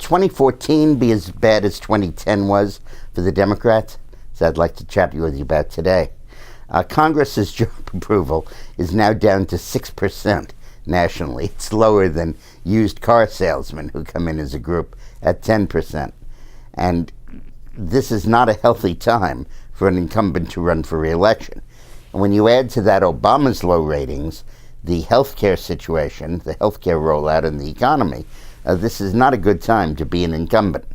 2014 be as bad as 2010 was for the Democrats? So I'd like to chat with you about today. Congress's job approval is now down to 6% nationally. It's lower than used car salesmen who come in as a group at 10%. And this is not a healthy time for an incumbent to run for re-election. And when you add to that Obama's low ratings, the healthcare situation, the healthcare rollout, and the economy, this is not a good time to be an incumbent.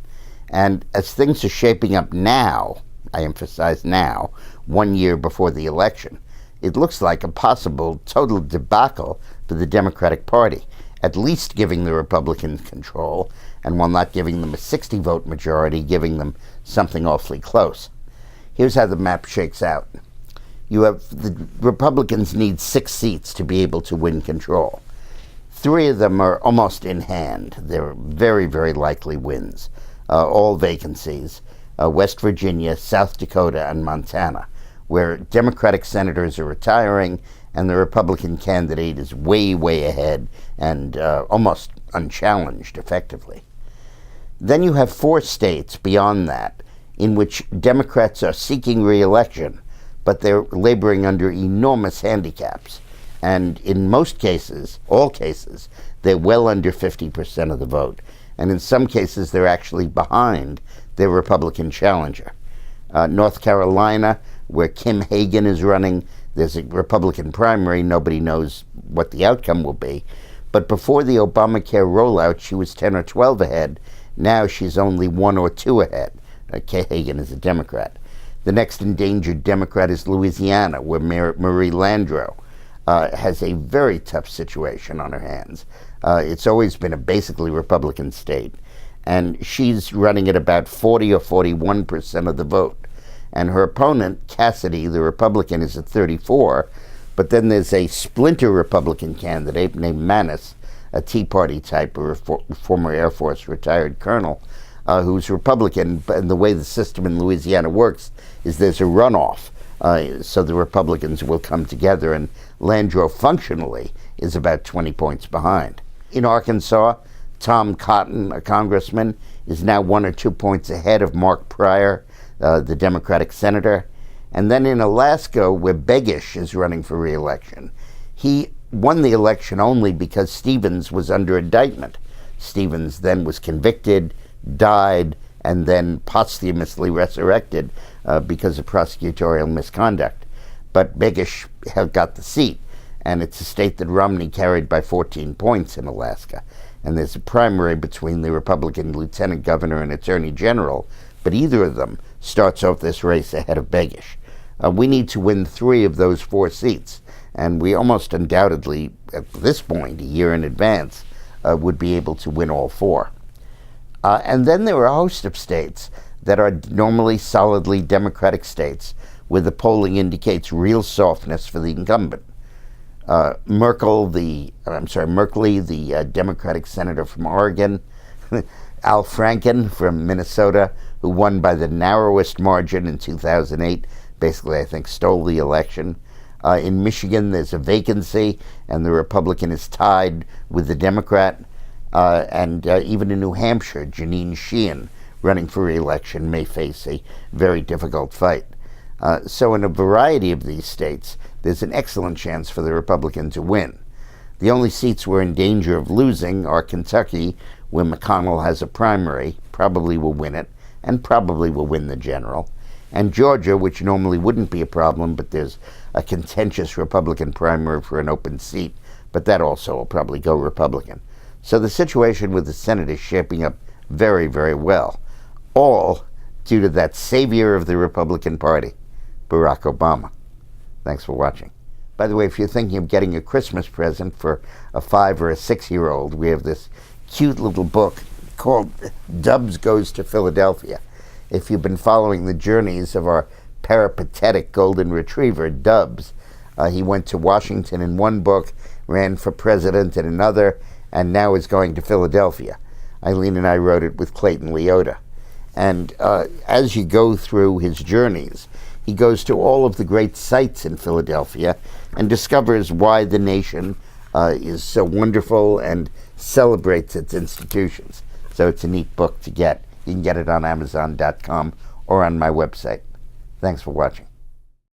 And as things are shaping up now, I emphasize now, 1 year before the election, it looks like a possible total debacle for the Democratic Party, at least giving the Republicans control, and while not giving them a 60-vote majority, giving them something awfully close. Here's how the map shakes out. You have the Republicans need 6 seats to be able to win control. 3 of them are almost in hand. They're very, very likely wins. All vacancies. West Virginia, South Dakota, and Montana, where Democratic senators are retiring and the Republican candidate is way, way ahead and almost unchallenged effectively. Then you have 4 states beyond that in which Democrats are seeking re-election, but they're laboring under enormous handicaps. And in most cases, all cases, they're well under 50% of the vote. And in some cases, they're actually behind their Republican challenger. North Carolina, where Kim Hagan is running, there's a Republican primary. Nobody knows what the outcome will be. But before the Obamacare rollout, she was 10 or 12 ahead. Now she's only 1 or 2 ahead. Kay Hagan is a Democrat. The next endangered Democrat is Louisiana, where Marie Landrieu has a very tough situation on her hands. It's always been a basically Republican state, and she's running at about 40 or 41% of the vote. And her opponent, Cassidy, the Republican, is at 34, but then there's a splinter Republican candidate named Manis, a Tea Party type, or a former Air Force retired colonel, who's Republican, and the way the system in Louisiana works is there's a runoff. So the Republicans will come together, and Landrieu functionally is about 20 points behind. In Arkansas, Tom Cotton, a congressman, is now 1 or 2 points ahead of Mark Pryor, the Democratic senator. And then in Alaska, where Begish is running for re-election, he won the election only because Stevens was under indictment. Stevens then was convicted, died, and then posthumously resurrected because of prosecutorial misconduct. But Begish got the seat, and it's a state that Romney carried by 14 points in Alaska. And there's a primary between the Republican lieutenant governor and attorney general, but either of them starts off this race ahead of Begish. We need to win 3 of those 4 seats, and we almost undoubtedly, at this point, a year in advance, would be able to win all 4. And then there are a host of states that are normally solidly Democratic states where the polling indicates real softness for the incumbent. Merkley, the Democratic senator from Oregon, Al Franken from Minnesota, who won by the narrowest margin in 2008, basically I think stole the election. In Michigan, there's a vacancy, and the Republican is tied with the Democrat. And even in New Hampshire, Jeanine Sheehan, running for re-election, may face a very difficult fight. So in a variety of these states, there's an excellent chance for the Republican to win. The only seats we're in danger of losing are Kentucky, where McConnell has a primary, probably will win it, and probably will win the general, and Georgia, which normally wouldn't be a problem, but there's a contentious Republican primary for an open seat, but that also will probably go Republican. So the situation with the Senate is shaping up very, very well, all due to that savior of the Republican Party, Barack Obama. Thanks for watching. By the way, if you're thinking of getting a Christmas present for a 5 or a 6-year-old, we have this cute little book called Dubs Goes to Philadelphia. If you've been following the journeys of our peripatetic golden retriever, Dubs, he went to Washington in one book, ran for president in another, and now is going to Philadelphia. Eileen and I wrote it with Clayton Leota. And as you go through his journeys, he goes to all of the great sites in Philadelphia and discovers why the nation is so wonderful and celebrates its institutions. So it's a neat book to get. You can get it on Amazon.com or on my website. Thanks for watching.